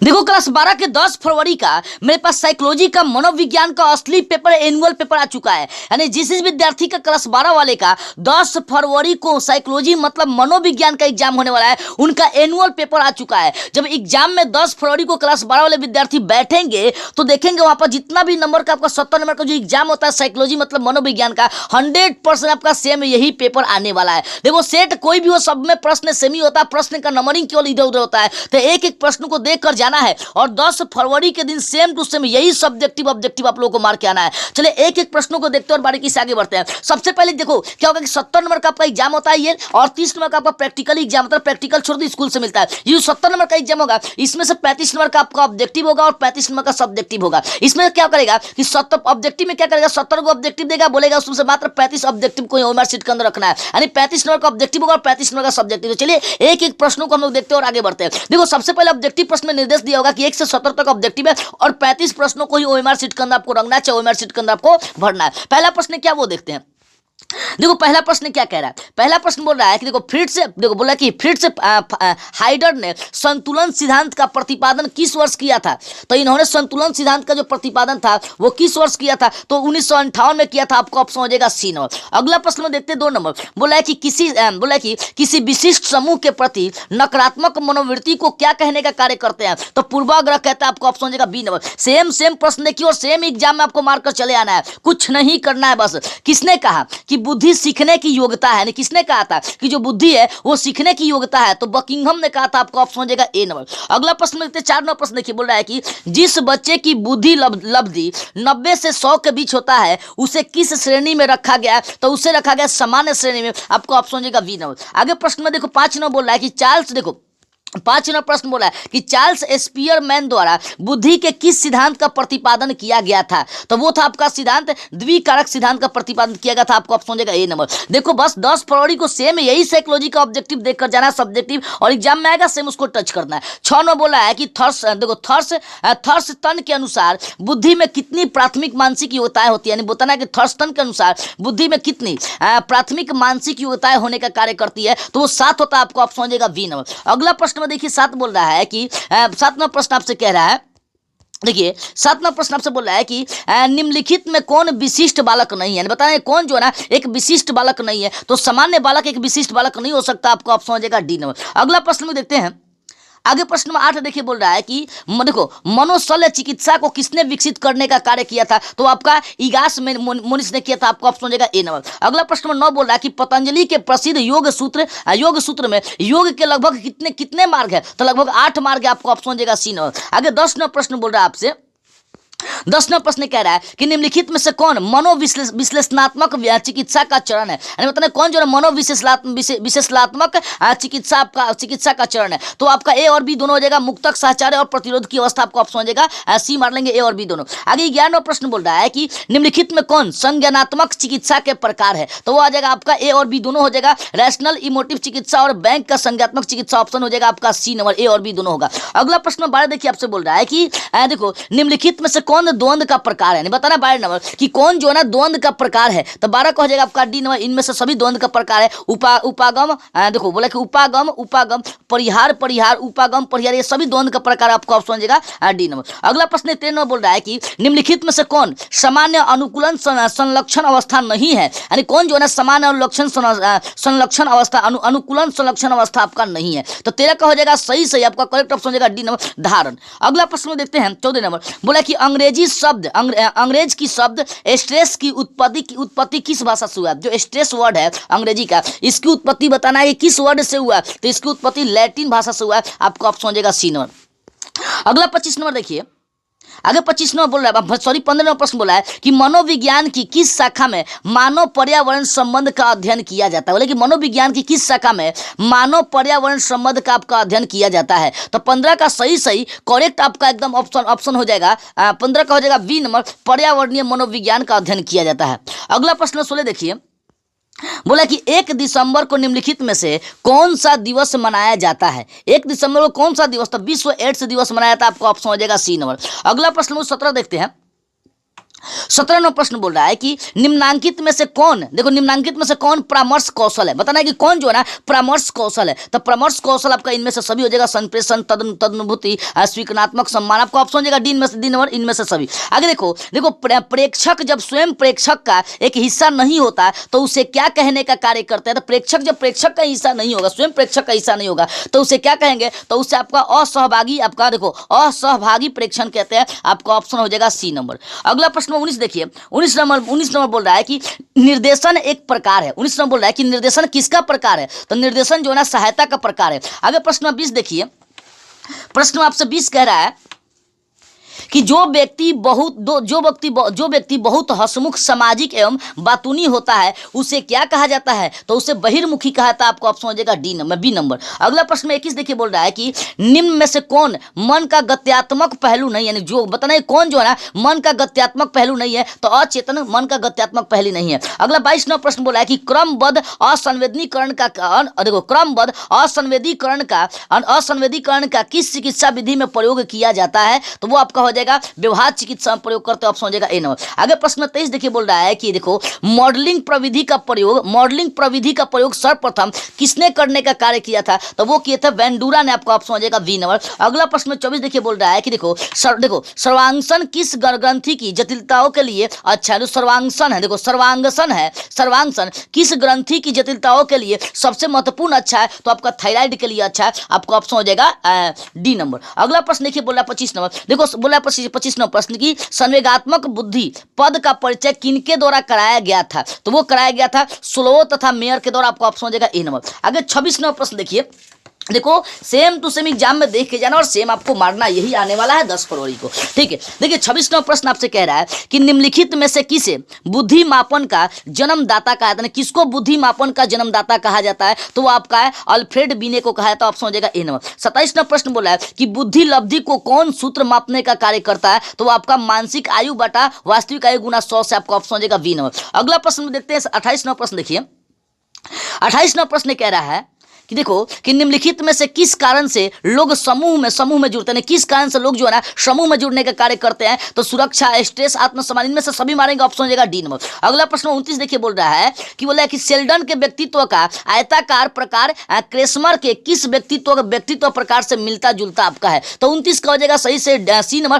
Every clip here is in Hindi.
देखो क्लास 12 के 10 फरवरी का मेरे पास साइकोलॉजी का मनोविज्ञान का असली पेपर एनुअल पेपर आ चुका है। यानी जिस विद्यार्थी का क्लास 12 वाले का 10 फरवरी को साइकोलॉजी मतलब मनोविज्ञान का एग्जाम होने वाला है, उनका एनुअल पेपर आ चुका है। जब एग्जाम में 10 फरवरी को क्लास 12 वाले विद्यार्थी बैठेंगे तो देखेंगे वहां पर जितना भी नंबर का आपका 70 नंबर का जो एग्जाम होता है साइकोलॉजी मतलब मनोविज्ञान का 100% आपका सेम यही पेपर आने वाला है। देखो सेट कोई भी हो, सब में प्रश्न सेम ही होता है, प्रश्न का नंबरिंग केवल इधर उधर होता है। तो एक एक प्रश्न को देख कर जाना है और 10 फरवरी के दिन सेम टू सेम यही सब्जेक्टिव ऑब्जेक्टिव आप लोगों को मार के आना है। चलिए एक एक प्रश्नों को देखते हैं और बारीकी से आगे बढ़ते हैं। सबसे पहले देखो क्या होगा कि 70 नंबर का आपका एग्जाम होता है ये, और 30 नंबर का आपका प्रैक्टिकल एग्जाम होता है। प्रैक्टिकल छोड़ दो स्कूल से मिलता है। ये 70 नंबर का एग्जाम होगा, इसमें से 35 नंबर का आपका ऑब्जेक्टिव होगा और 35 नंबर का सब्जेक्टिव होगा। इसमें क्या करेगा कि 70 ऑब्जेक्टिव में क्या करेगा, 70 को ऑब्जेक्टिव देगा, बोलेगा उसमें से मात्र 35 ऑब्जेक्टिव को ओएमआर शीट के अंदर रखना है। यानी 35 नंबर का ऑब्जेक्टिव होगा और 35 नंबर का सब्जेक्टिव। तो चलिए एक एक प्रश्नों को हम लोग देखते हैं और आगे बढ़ते हैं। देखो सबसे पहले ऑब्जेक्टिव प्रश्न में निर्देश दिया होगा कि 1 से 70 तक ऑब्जेक्टिव है और 35 प्रश्नों को ही ओएमआर शीट के अंदर आपको रखना है, चाहे ओएमआर शीट के अंदर आपको भरना है। पहला प्रश्न क्या वो देखते हैं। देखो पहला प्रश्न क्या कह रहा है। पहला प्रश्न बोल रहा है कि देखो बोला कि फ्रिट्ज हाइडर ने संतुलन सिद्धांत का प्रतिपादन किस वर्ष किया था। तो इन्होंने संतुलन सिद्धांत का जो प्रतिपादन था वो किस वर्ष किया था, तो 1958 में किया था। आपको ऑप्शन हो जाएगा सी नंबर। अगला प्रश्न में देखते हैं 2 नंबर। बोला है कि किसी विशिष्ट समूह के प्रति नकारात्मक मनोवृत्ति को क्या कहने का कार्य करते हैं, तो पूर्वाग्रह कहता है। आपको ऑप्शन हो जाएगा बी नंबर। सेम प्रश्न देखिए और सेम एग्जाम में आपको मारकर चले आना है, कुछ नहीं करना है बस। किसने कहा कि बुद्धि सीखने की योग्यता है, किसने कहा था कि जो बुद्धि है वो सीखने की योग्यता है, तो बकिंघम ने कहा था। आपका ऑप्शन हो जाएगा ए नंबर। अगला प्रश्न देखते हैं 4 नंबर प्रश्न देखिए। बोल रहा है कि जिस बच्चे की बुद्धि लब्धि 90 से 100 के बीच होता है उसे किस श्रेणी में रखा गया, तो उसे रखा गया सामान्य श्रेणी में। आपको ऑप्शन हो जाएगा बी नंबर। आगे प्रश्न में देखो 5 नंबर बोल रहा है कि चार्ल्स, देखो 5 नंबर प्रश्न बोला है कि चार्ल्स स्पीयरमैन द्वारा बुद्धि के किस सिद्धांत का प्रतिपादन किया गया था, तो वो था आपका सिद्धांत द्विकारक सिद्धांत का प्रतिपादन किया गया था। आपको ऑप्शन हो जाएगा ए नंबर। देखो बस 10 फरवरी को सेम यही साइकोलॉजी का ऑब्जेक्टिव देखकर जाना सब्जेक्टिव, और एग्जाम में आएगा सेम उसको टच करना है। 6 नंबर बोला है कि थर्स्टन के अनुसार बुद्धि में कितनी प्राथमिक मानसिक योग्यताएं होती है। यानी बताना है कि थर्स्टन के अनुसार बुद्धि में कितनी प्राथमिक मानसिक योग्यताएं होने का कार्य करती है, तो वो 7 होता है। आपको ऑप्शन हो जाएगा बी नंबर। अगला प्रश्न देखिए 7 बोल रहा है कि 7 नंबर प्रश्न आपसे कह रहा है, देखिए 7 नंबर प्रश्न आपसे बोल रहा है कि निम्नलिखित में कौन विशिष्ट बालक नहीं है। बताना है कौन जो है ना एक विशिष्ट बालक नहीं है, तो सामान्य बालक एक विशिष्ट बालक नहीं हो सकता। आपको ऑप्शन हो जाएगा डी नंबर। अगला प्रश्न में देखते हैं। आगे प्रश्न नंबर 8 देखिए। बोल रहा है कि देखो मनोशल्य चिकित्सा को किसने विकसित करने का कार्य किया था, तो आपका इगास मोनिस ने किया था। आपको ऑप्शन हो जाएगा ए नंबर। अगला प्रश्न नंबर 9 बोल रहा है कि पतंजलि के प्रसिद्ध योग सूत्र में योग के लगभग कितने मार्ग है, तो लगभग 8 मार्ग है। आपको ऑप्शन हो जाएगा सी नंबर। आगे 10 नंबर प्रश्न बोल रहा है आपसे। 10 नंबर प्रश्न कह रहा है कि निम्नलिखित में से कौन मनोविश्लेषणात्मक चिकित्सा का चरण है। यानी बताना कौन जो है मनोविश्लेषणात्मक चिकित्सा का चरण है, तो आपका ए और बी दोनों हो जाएगा। मुक्तक साहचर्य और प्रतिरोध की अवस्था। आपको ऑप्शन हो जाएगा सी मार लेंगे, ए और बी दोनों। आगे 11वां प्रश्न बोल रहा है कि निम्नलिखित में कौन संज्ञानात्मक चिकित्सा के प्रकार है, तो वो आ जाएगा आपका ए और बी दोनों हो जाएगा। रैशनल इमोटिव चिकित्सा और बैंक का संज्ञात्मक चिकित्सा ऑप्शन हो जाएगा आपका सी नंबर। ए और बी दोनों होगा। अगला प्रश्न 12 देखिए आपसे बोल रहा है कि देखो निम्नलिखित में से कौन द्वंद्व का प्रकार है। नहीं बताना 12 नंबर कि कौन जो है ना द्वंद्व का प्रकार है, तो 12 का हो जाएगा आपका डी नंबर। इनमें से सभी द्वंद्व का प्रकार है। उपागम देखो बोला कि उपागम परिहार उपागम परिहार, ये सभी द्वंद्व का प्रकार। आपको ऑप्शन हो जाएगा डी नंबर। अगला प्रश्न 13 नंबर बोल रहा है कि निम्नलिखित में से कौन सामान्य अनुकूलन संलक्षण अवस्था नहीं है। यानी कौन जो है ना सामान्य संलक्षण अवस्था अनुकूलन संलक्षण अवस्था आपका नहीं है, तो 13 का हो जाएगा सही। आपका करेक्ट ऑप्शन हो जाएगा डी नंबर धारण। अगला प्रश्न देखते हैं 14 नंबर। बोला कि अंग्रेज की शब्द स्ट्रेस की उत्पत्ति किस भाषा से हुआ। जो स्ट्रेस वर्ड है अंग्रेजी का, इसकी उत्पत्ति बताना है किस वर्ड से हुआ, तो इसकी उत्पत्ति लैटिन भाषा से हुआ। आपका ऑप्शन हो जाएगा सी नंबर। अगला 25 नंबर देखिए। आगे 25 नंबर बोल रहा है 15 नंबर प्रश्न बोला है कि मनोविज्ञान की किस शाखा में मानव पर्यावरण संबंध का अध्ययन किया जाता है। बोले कि मनोविज्ञान की किस शाखा में मानव पर्यावरण संबंध का आपका अध्ययन किया जाता है, तो 15 का सही करेक्ट आपका एकदम ऑप्शन हो जाएगा 15 का हो जाएगा बी नंबर। पर्यावरणीय मनोविज्ञान का अध्ययन किया जाता है। अगला प्रश्न 16 देखिए। बोला कि 1 दिसंबर को निम्नलिखित में से कौन सा दिवस मनाया जाता है। 1 दिसंबर को कौन सा दिवस, तो विश्व एड्स दिवस मनाया जाता है। आपको ऑप्शन हो जाएगा सी नंबर। अगला प्रश्न 17 देखते हैं। 17 नंबर प्रश्न बोल रहा है कि निम्नांकित में से कौन, देखो निम्नांकित में से कौन परामर्श कौशल है, बताना है कि कौन जो है ना परामर्श कौशल है। तो परामर्श कौशल आपका इनमें से सभी हो जाएगा, संप्रेषण, तदनुभूति, स्वीकारणात्मक सम्मान, आपको ऑप्शन हो जाएगा डी में से, डी नंबर इनमें से सभी। आगे देखो, देखो प्रेक्षक जब स्वयं प्रेक्षक का एक हिस्सा नहीं होता तो उसे क्या कहने का कार्य करते हैं, तो प्रेक्षक जब प्रेक्षक का हिस्सा नहीं होगा, स्वयं प्रेक्षक का हिस्सा नहीं होगा तो उसे क्या कहेंगे, तो उसे आपका असहभागी, आपका देखो असहभागी प्रेक्षण कहते हैं, आपका ऑप्शन हो जाएगा सी नंबर। अगला प्रश्न 19 देखिए, 19 नंबर बोल रहा है कि निर्देशन एक प्रकार है। 19 नंबर बोल रहा है कि निर्देशन किसका प्रकार है, तो निर्देशन जो है ना सहायता का प्रकार है। आगे प्रश्न 20 देखिए, प्रश्न आपसे 20 कह रहा है कि जो व्यक्ति बहुत हंसमुख, सामाजिक एवं बातूनी होता है उसे क्या कहा जाता है, तो उसे बहिर्मुखी कहा जाता है, आपको ऑप्शन हो जाएगा डी नंबर, बी नंबर। अगला प्रश्न 21 देखिए, बोल रहा है कि निम्न में से कौन मन का गत्यात्मक पहलू नहीं, यानी जो बताना है कौन जो है ना मन का गत्यात्मक पहलू नहीं है, तो अचेतन मन का गत्यात्मक पहलू नहीं है। अगला 22 नंबर प्रश्न बोला है कि क्रमबद्ध असंवेदीकरण का, देखो क्रमबद्ध असंवेदीकरण का किस चिकित्सा विधि में प्रयोग किया जाता है, तो वो आपका हो जाएगा व्यवहार चिकित्सा में प्रयोग करते, ऑप्शन हो जाएगा ए नंबर। आगे प्रश्न 23 देखिए, बोल रहा है कि देखो मॉडलिंग प्रविधि का प्रयोग सर्वप्रथम किसने करने का कार्य किया था, तो वो किया था वेंडूरा ने, आपका ऑप्शन हो जाएगा बी नंबर। अगला प्रश्न 24 देखिए, बोल रहा है कि देखो सर्वांगसन किस ग्रंथि की जटिलताओं के लिए अच्छा है, तो सर्वांगसन है, देखो सर्वांगसन किस ग्रंथि की जटिलताओं के लिए सबसे महत्वपूर्ण अच्छा है, तो आपका थायराइड के लिए अच्छा है, आपका ऑप्शन हो जाएगा डी नंबर। अगला प्रश्न देखिए, बोला 25 नंबर, देखो बोला 25 नंबर प्रश्न की संवेगात्मक बुद्धि पद का परिचय किनके द्वारा कराया गया था, तो वो कराया गया था स्लो तथा मेयर के द्वारा, आपको ऑप्शन हो जाएगा ए नंबर। आगे 26 नंबर प्रश्न देखिए, देखो सेम टू सेम एग्जाम में देख के जाना और सेम आपको मारना, यही आने वाला है 10 फरवरी को, ठीक है। देखिए 26 नंबर प्रश्न आपसे कह रहा है कि निम्नलिखित में से किसे बुद्धि मापन का जन्मदाता कहा जाता है, किसको बुद्धि मापन का जन्मदाता कहा जाता है, तो वो आपका है अल्फ्रेड बीने को कहा जाता है, ऑप्शन हो जाएगा ए नंबर। 27 नंबर प्रश्न बोला है कि बुद्धि लब्धि को कौन सूत्र मापने का कार्य करता है, तो वो आपका मानसिक आयु बटा वास्तविक आयु गुना 100 से, आपका ऑप्शन हो जाएगा बी नंबर। अगला प्रश्न देखते हैं 28 नंबर प्रश्न देखिए, 28 नंबर प्रश्न कह रहा है कि देखो कि निम्नलिखित में से किस कारण से लोग समूह में जुड़ते हैं, किस कारण से लोग जो है ना समूह में जुड़ने का कार्य करते हैं, तो सुरक्षा, स्ट्रेस, आत्मसम्मान, इनमें से सभी मारेंगे, ऑप्शन हो जाएगा डी नंबर। अगला प्रश्न 29 देखिए, बोल रहा है कि बोला है कि शेल्डन के व्यक्तित्व का आयताकार प्रकार क्रेस्मर के किस व्यक्तित्व प्रकार से मिलता जुलता आपका है, तो 29 का हो जाएगा सही से सी नंबर,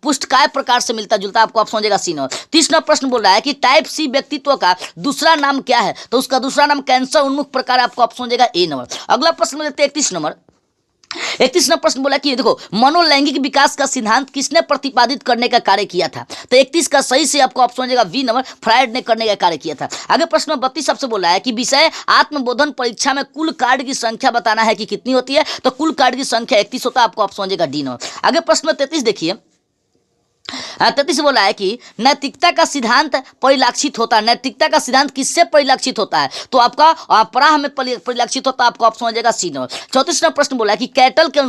पुष्टकाय प्रकार से मिलता जुलता, आपको ऑप्शन हो जाएगा सी नंबर। 30 नंबर प्रश्न बोल रहा है कि टाइप सी व्यक्तित्व का दूसरा नाम क्या है, तो उसका दूसरा नाम कैंसर उन्मुख प्रकार, आपको ऑप्शन हो जाएगा ए नंबर। अगला प्रश्न देखते हैं 31 नंबर प्रश्न बोला कि देखो मनोलैंगिक विकास का सिद्धांत किसने प्रतिपादित करने का कार्य किया था, तो 31 का सही से आपको ऑप्शन हो जाएगा बी नंबर, फ्रायड ने करने का कार्य किया था। आगे प्रश्न 32 सबसे बोला है कि विषय आत्मबोधन परीक्षा में कुल कार्ड की संख्या बताना है कि कितनी होती है, तो कुल कार्ड की संख्या 31 होता है, आपको ऑप्शन हो जाएगा डी नंबर। आगे प्रश्न 33 देखिए, 33 बोला है कि नैतिकता का सिद्धांत परिलक्षित होता है, नैतिकता का सिद्धांत किससे परिलक्षित होता है, तो आपका प्राह में परिलक्षित होता है, आपको ऑप्शन हो जाएगा सी नंबर। 34 नंबर प्रश्न बोला है कि कैटल के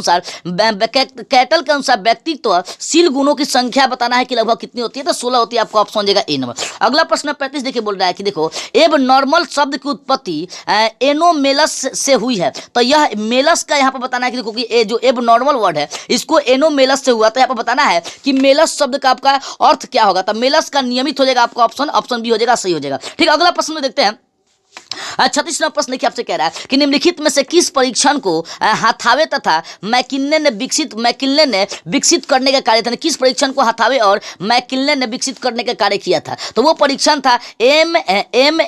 अनुसार व्यक्तित्वशील गुणों की संख्या बताना है कि लगभग कितनी होती है, तो 16 होती है, आपको ऑप्शन हो जाएगा ए नंबर। अगला प्रश्न 35 देखिए, बोल रहा है कि देखो एब नॉर्मल शब्द की उत्पत्ति एनोमेलस से हुई है, तो यह मेलस का यहाँ पर बताना है कि देखो कि जो एब नॉर्मल वर्ड है इसको एनोमेलस से हुआ, तो यहाँ पर बताना है कि मेलस शब्द का आपका अर्थ क्या होगा, तो मेलस का नियमित हो जाएगा, आपका ऑप्शन बी हो जाएगा, सही हो जाएगा, ठीक। अगला प्रश्न देखते हैं 36 नंबर प्रश्न देखिए, आपसे कह रहा है कि निम्नलिखित में से किस परीक्षण को हाथावे तथा मैकिन्ले ने विकसित करने का कार्य था, किस परीक्षण को हाथावे और मैकिन्ले ने विकसित करने का कार्य किया था, तो वो परीक्षण था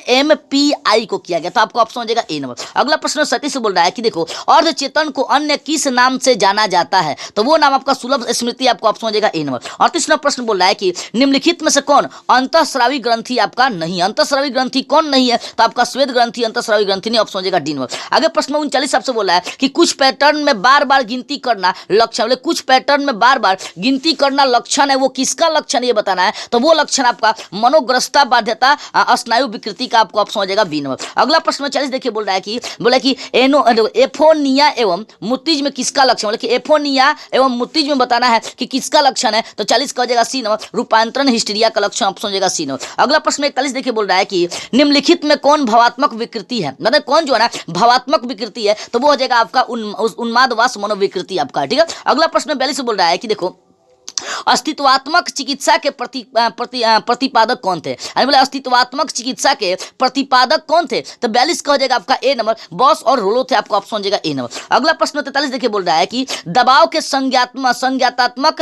MMPI को किया गया, तो आपको ऑप्शन हो जाएगा ए नंबर। अगला प्रश्न 37 से बोल रहा है कि देखो अर्धचेतन को अन्य किस नाम से जाना जाता है, तो वो नाम आपका सुलभ स्मृति, आपको ऑप्शन हो जाएगा ए नंबर। 38 नंबर प्रश्न बोल रहा है कि निम्नलिखित में से कौन अंतःस्रावी ग्रंथि आपका नहीं, अंतःस्रावी ग्रंथि कौन नहीं है, तो आपका श्वेत ग्रंथि, अंतःस्रावी ग्रंथि नहीं, ऑप्शन हो जाएगा डी नंबर। आगे प्रश्न 39 आपसे बोला है कि कुछ पैटर्न में बार बार गिनती करना लक्षण, बोले कुछ पैटर्न में बार बार गिनती करना लक्षण है, वो किसका लक्षण ये बताना है, तो वो लक्षण आपका मनोग्रस्ता बाध्यता स्नायु विकृति का, आपको ऑप्शन हो जाएगा बी नंबर। अगला प्रश्न 40 देखिए, बोल रहा है कि एफोनिया एवं मुत्तिज में किसका लक्षण, बोले कि एफोनिया एवं मुत्तिज में बताना है कि किसका लक्षण है, तो 40 का हो जाएगा सी नंबर, रूपांतरण हिस्टीरिया का लक्षण, ऑप्शन हो जाएगा सी नंबर। अगला प्रश्न 41 देखिए, बोल रहा है कि निम्नलिखित में कौन भावात्मक विकृति है, मतलब कौन जो है ना भावात्मक विकृति है, तो वो हो जाएगा आपका उन्मादवास मनोविकृति आपका, ठीक है। अगला प्रश्न 42 बोल रहा है कि देखो अस्तित्वात्मक चिकित्सा के प्रतिपादक कौन थे, यानी बोले अस्तित्वात्मक चिकित्सा के प्रतिपादक कौन थे, तो 42 का हो जाएगा आपका ए नंबर, बॉस और रोलो थे, आपका ऑप्शन हो जाएगा ए नंबर। अगला प्रश्न 43 देखिए बोल रहा है कि दबाव के संज्ञानात्मक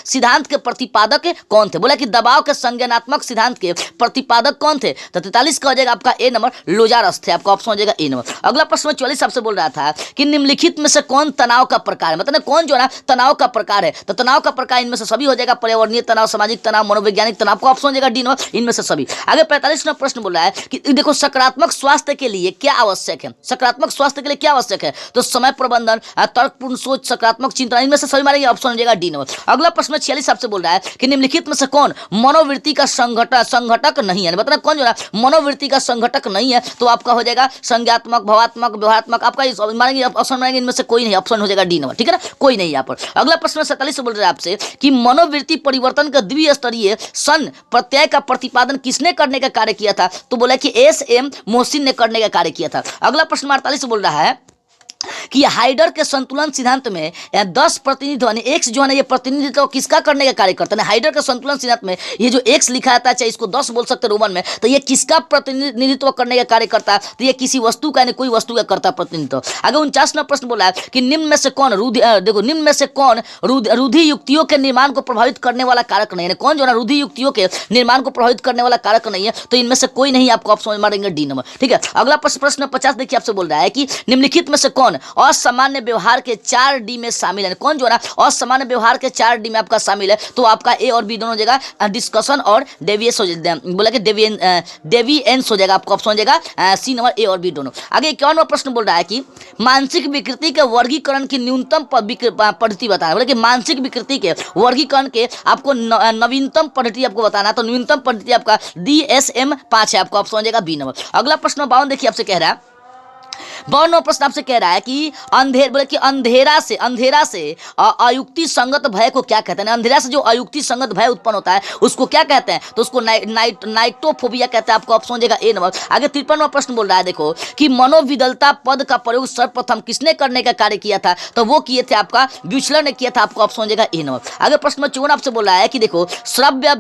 सिद्धांत के प्रतिपादक कौन थे, बोला कि दबाव के संज्ञानात्मक सिद्धांत के प्रतिपादक कौन थे, तो 43 का हो जाएगा आपका ए नंबर, लोजारस थे, आपका ऑप्शन हो जाएगा ए नंबर। अगला प्रश्न 44 आपसे बोल रहा था कि निम्नलिखित में से कौन तनाव का प्रकार है, मतलब कौन जो है ना तनाव का प्रकार है, तो तनाव का प्रकार इनमें से सभी हो जाएगा, पर्यावरणीय तनाव, सामाजिक तनाव, मनोवैज्ञानिक तनाव, आपका ऑप्शन हो जाएगा डी नंबर, इनमें से सभी। आगे 45वां प्रश्न बोल रहा है कि देखो सकारात्मक स्वास्थ्य के लिए क्या आवश्यक है, सकारात्मक स्वास्थ्य के लिए क्या आवश्यक है, तो समय प्रबंधन, तर्कपूर्ण सोच, सकारात्मक चिंतन, इनमें से सभी मारेंगे, ऑप्शन हो जाएगा डी नंबर। अगला प्रश्न 46 आपसे बोल रहा है कि निम्नलिखित में से कौन मनोवृत्ति का संघटक नहीं है, मतलब कौन जो है मनोवृत्ति का संघटक नहीं है, तो आपका हो जाएगा संज्ञात्मक, भावात्मक, व्यवहारात्मक, आपका मारेंगे ऑप्शन मारेंगे, इनमें से कोई नहीं, ऑप्शन हो जाएगा डी नंबर, ठीक है ना, कोई नहीं यहाँ पर। अगला प्रश्न 47 बोल रहे हैं आपसे कि मनोवृत्ति परिवर्तन का द्विस्तरीय सन प्रत्यय का प्रतिपादन किसने करने का कार्य किया था, तो बोला कि एस एम मोहसिन ने करने का कार्य किया था। अगला प्रश्न 48 बोल रहा है कि हाइडर के संतुलन सिद्धांत में 10 प्रतिनिधित्व यानी एक्स जो है ना ये प्रतिनिधित्व किसका करने का कार्य करता है, हाइडर के संतुलन सिद्धांत में ये जो एक्स लिखा था, चाहे इसको 10 बोल सकते रोमन में, तो ये किसका प्रतिनिधित्व करने का कार्य करता है, तो ये किसी वस्तु का यानी कोई वस्तु का करता प्रतिनिधित्व। आगे 49वां प्रश्न बोला है कि निम्न में से कौन देखो निम्न में से कौन रूढ़ि युक्तियों के निर्माण को प्रभावित करने वाला कारक नहीं है, कौन जो है रूढ़ि युक्तियों के निर्माण को प्रभावित करने वाला कारक नहीं है, तो इनमें से कोई नहीं, आपको ऑप्शन मारेंगे डी नंबर, ठीक है। अगला प्रश्न 50 देखिए आपसे बोल रहा है कि निम्नलिखित में से कौन असामान्य व्यवहार के 4D में शामिल है, कौन जो है ना असामान्य व्यवहार के 4D में आपका शामिल है, तो आपका ए और बी दोनों हो जाएगा, डिस्कशन और डेविएस हो जाएगा, बोला कि डेविएंस हो जाएगा, आपका ऑप्शन हो जाएगा सी नंबर, ए और बी दोनों। आगे 51वां प्रश्न बोल रहा है कि मानसिक विकृति के वर्गीकरण की न्यूनतम पद्धति बताना, बोले कि मानसिक विकृति के वर्गीकरण के आपको नवीनतम पद्धति आपको बताना, तो न्यूनतम पद्धति आपका DSM-5 है, आपका ऑप्शन हो जाएगा बी नंबर। अगला प्रश्न 52 देखिए आपसे कह रहा है, 52वां प्रश्न आपसे कह रहा है कि बोले कि अंधेरा से अयुक्ति संगत भय को क्या कहते हैं, अंधेरा से जो अयुक्ति संगत भय उत्पन्न होता है उसको क्या कहते हैं, तो उसको नाइटोफोबिया कहते हैं, आपका ऑप्शन हो जाएगा ए नंबर। आगे 53वां प्रश्न बोल रहा है देखो कि मनोविदलता पद का प्रयोग सर्वप्रथम किसने करने का कार्य किया था, तो वो किए थे आपका ब्यूचलर ने किया था, आपका ऑप्शन हो जाएगा ए नंबर। आगे प्रश्न 54 आपसे बोल रहा है कि देखो श्रव्य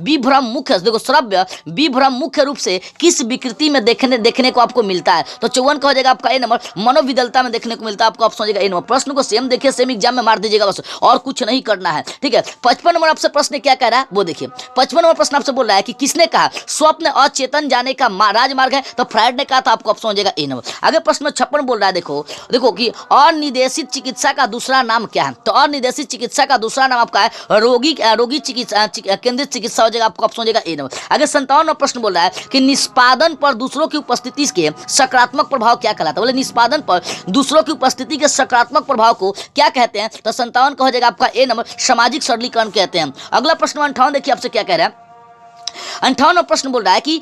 विभ्रम मुख्य, देखो श्रव्य विभ्रम मुख्य रूप से किस विकृति में देखने को आपको मिलता है, तो 54 का हो जाएगा आपका ए नंबर, मनोविदलता में देखने को मिलता है, आपका ऑप्शन हो जाएगा ए नंबर। प्रश्न को सेम देखिए, सेम एग्जाम में मार दीजिएगा बस, और कुछ नहीं करना है, ठीक है। 55 नंबर आपसे प्रश्न क्या कह रहा है वो देखिए, 55 नंबर प्रश्न आपसे बोल रहा है कि किसने कहा स्वप्न अचेतन जाने का राजमार्ग है, तो फ्रायड ने कहा था, आपको ऑप्शन हो जाएगा ए नंबर। आगे प्रश्न 56 बोल रहा है देखो कि अनिर्देशित चिकित्सा का दूसरा नाम क्या है, तो अनिर्देशित चिकित्सा का दूसरा नाम आपका है रोगी चिकित्सा केंद्रित चिकित्सा हो जाएगा, आपका ऑप्शन हो जाएगा ए नंबर। आगे 57वां प्रश्न बोल रहा है कि निष्पादन पर दूसरों की उपस्थिति के सकारात्मक प्रभाव क्या कहलाता है, बोले निष्पादन पर दूसरों की उपस्थिति के सकारात्मक प्रभाव को क्या कहते हैं, तो 57 का हो जाएगा आपका ए नंबर, सामाजिक सरलीकरण कहते हैं। अगला प्रश्न 58 देखिए आपसे क्या कह रहा है, 58वां प्रश्न बोल रहा है कि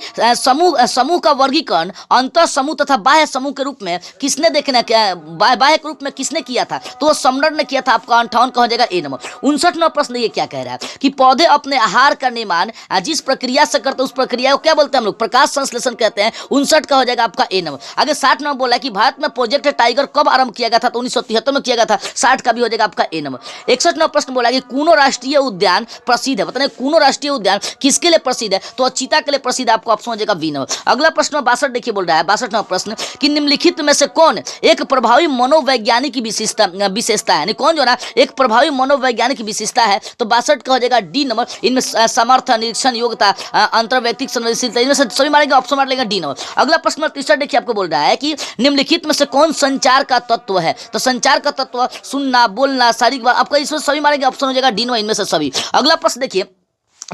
समूह का वर्गीकरण अंतर समूह तथा बाह्य समूह के रूप में किसने बाह्य के रूप में किसने किया था, तो सम्राट ने किया था, आपका 58 का हो जाएगा ए नंबर। 59वां प्रश्न ये क्या कह रहा है कि पौधे अपने आहार का निर्माण जिस प्रक्रिया से करते हैं उस प्रक्रिया को क्या बोलते हैं हम लोग, प्रकाश संश्लेषण कहते हैं, 59 का हो जाएगा आपका ए नंबर। आगे 60 नंबर बोला है कि भारत में प्रोजेक्ट टाइगर कब आरंभ किया गया था, तो 1973 में किया गया था, 60 का भी हो जाएगा आपका ए नंबर। 61 नंबर प्रश्न बोला कि कूनो राष्ट्रीय उद्यान प्रसिद्ध है, बताइए कूनो राष्ट्रीय उद्यान किसके लिए प्रसिद्ध है, तो चीता के लिए प्रसिद्ध, आपको ऑप्शन हो जाएगा बी नंबर। अगला प्रश्न 62 देखिए बोल रहा है, 62वां प्रश्न कि निम्नलिखित में से कौन एक प्रभावी मनोवैज्ञानिक विशेषता है, कौन जो ना एक प्रभावी मनोवैज्ञानिक विशेषता है, तो 62 का हो जाएगा डी नंबर। इनमें सामर्थ्य, निरीक्षण, योग्यता, अंतर्वैयक्तिक संवेदनशीलता, इनमें से सभी मारेंगे, ऑप्शन मार लेंगे डी नंबर। अगला प्रश्न 63 देखिए आपको बोल रहा है कि निम्नलिखित में से कौन संचार का तत्व है, तो संचार का तत्व सुनना, बोलना, शारीरिक, आपका इसमें सभी मारेंगे, ऑप्शन हो जाएगा डी नंबर, इनमें से सभी। अगला प्रश्न देखिए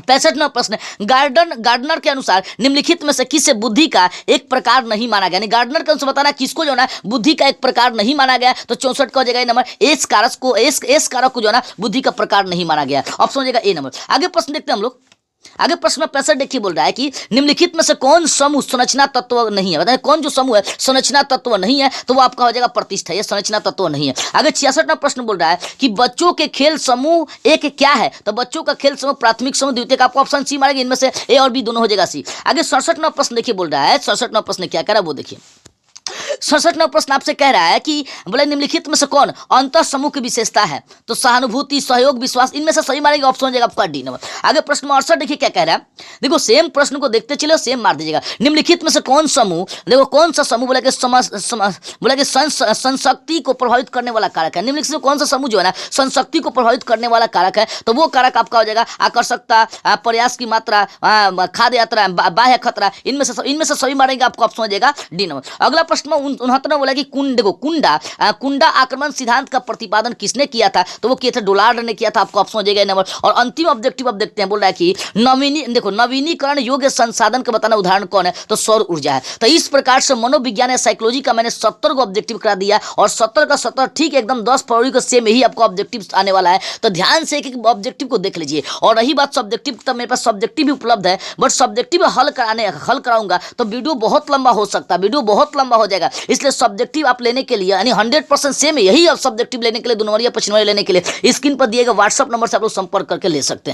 65वां प्रश्न, गार्डनर के अनुसार निम्नलिखित में से किसे बुद्धि का एक प्रकार नहीं माना गया, गार्डनर के अनुसार बताना किसको जो ना बुद्धि का एक प्रकार नहीं माना गया, तो 64 का हो जाएगा ए नंबर, एस कारक को जो ना बुद्धि का प्रकार नहीं माना गया, ऑप्शन हो जाएगा ए नंबर। आगे प्रश्न देखते हैं हम लोग, आगे प्रश्न 65 देखिए बोल रहा है कि निम्नलिखित में से कौन समूह संरचना तत्व नहीं है, बताइए कौन जो समूह है संरचना तत्व नहीं है, तो वो आपका हो जाएगा प्रतिष्ठा, ये संरचना तत्व नहीं है। आगे 66वां प्रश्न बोल रहा है कि बच्चों के खेल समूह एक क्या है, तो बच्चों का खेल समूह प्राथमिक समूह द्वितीयक, आपको ऑप्शन सी मारेंगे, इनमें से ए और बी दोनों हो जाएगा सी। आगे 67वां प्रश्न देखिए बोल रहा है, 67वां प्रश्न क्या कह रहा है वो देखिए, 67 नंबर प्रश्न आपसे कह रहा है कि बोले निम्नलिखित में से कौन अंतर समूह की विशेषता है? तो सहानुभूति, सहयोग, विश्वास, इनमें से सही मारेंगे ऑप्शन हो जाएगा आपका डी नंबर। आगे प्रश्न 68 देखिए क्या कह रहा है। देखो सेम प्रश्न को देखते चले, सेम मार दीजिएगा। निम्नलिखित में से कौन समूह, देखो कौन सा समूह बोला कि बोला कि संशक्ति को प्रभावित करने वाला कारक है। निम्नलिखित में कौन सा समूह जो है ना संशक्ति को प्रभावित करने वाला कारक है? तो वो कारक आपका हो जाएगा आकर्षकता, प्रयास की मात्रा, खाद्य यात्रा, बाह्य खतरा, इनमें से सही मारेंगे आपको ऑप्शन हो जाएगा डी नंबर। अगला प्रश्न 69 बोला कि देखो कुंडा आक्रमण सिद्धांत का प्रतिपादन किसने किया था? तो वो किया था डोलार्ड ने किया था, आपको ऑप्शन हो जाएगा नंबर। और अंतिम ऑब्जेक्टिव अब देखते हैं, बोल रहा है कि नवीनीकरण योग्य संसाधन का बताना उदाहरण कौन है? तो सौर ऊर्जा है। तो इस प्रकार से मनोविज्ञान या साइकोलॉजी का मैंने 70 को ऑब्जेक्टिव करा दिया और 70 का 70 ठीक एकदम 10 फरवरी को सेम ही आपको ऑब्जेक्टिव आने वाला है। तो ध्यान से एक ऑब्जेक्टिव को देख लीजिए। और रही बात सब्जेक्टिव, तब मेरे पास सब्जेक्टिव भी उपलब्ध है, बट सब्जेक्टिव हल कराऊंगा तो वीडियो बहुत लंबा हो सकता है, वीडियो बहुत लंबा हो जाएगा। इसलिए सब्जेक्टिव आप लेने के लिए यानी 100% सेम यही सब्जेक्टिव लेने के लिए, 2 नंबर या 25 नंबर लेने के लिए स्क्रीन पर दिए गए व्हाट्सएप नंबर से आप लोग संपर्क करके ले सकते हैं।